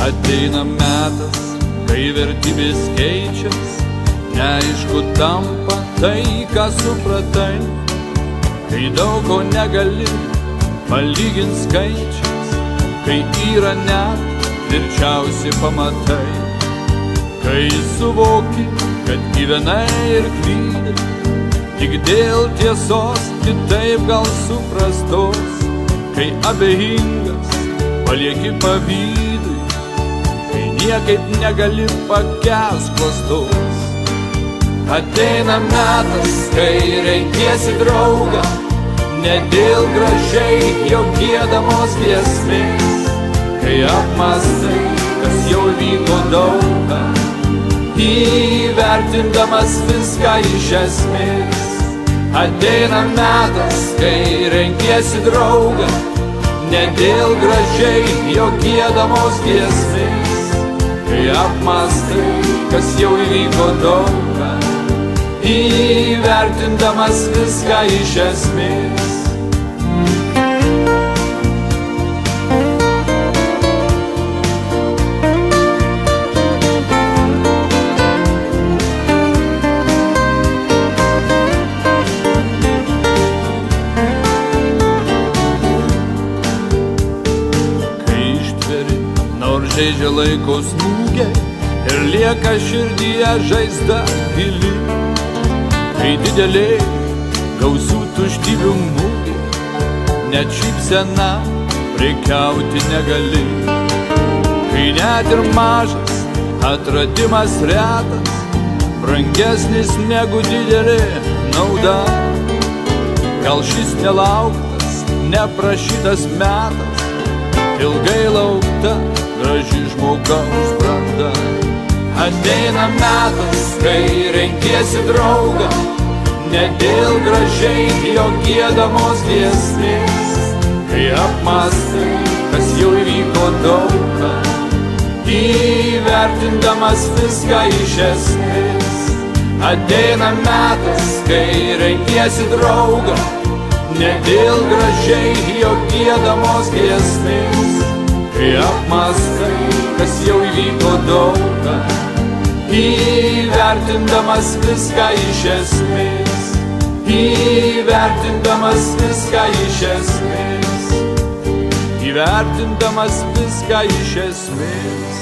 Ateina metas, kai vertybės keičias, neaišku tampa tai, ką supratai, kai daug ko negali palygint skaičiais, kai yra net tvirčiausi pamatai, kai suvoki, kad gyvenai ir klydai, tik dėl tiesos kitaip gal suprastos, kai abejingas palieki pavydui, niekaip negali pakęst klastos. Ateina metas, kai renkiesi draugą, ne dėl gražiai jo giedamos giesmės, kai apmąstai, kas jau vyko daugą, įvertindamas viską iš esmės. Ateina metas, kai renkiesi draugą, ne dėl gražiai jo giedamos giesmės, kai apmąstai, kas jau įvyko daugą, įvertindamas viską iš esmės. Kai ištveri, nors žaidžia laiko smūgiai ir lieka širdyje žaizda gili, kai dideliai gausių tuštybių mūgiai, net šypsena prekiauti negali, kai net ir mažas atradimas retas, brangesnis negu didelė nauda. Gal šis nelauktas, neprašytas metas, ilgai laukta graži žmogaus branda. Ateina metas, kai renkiesi draugą, ne dėl gražiai jo giedamos giesmės, kai apmąstai, kas jau įvyko daugą, įvertindamas viską iš esmės. Ateina metas, kai renkiesi draugą, ne dėl gražiai jo giedamos giesmės, kai apmąstai, kas jau įvyko daugą, įvertindamas viską iš esmės, įvertindamas viską iš esmės, įvertindamas viską iš esmės.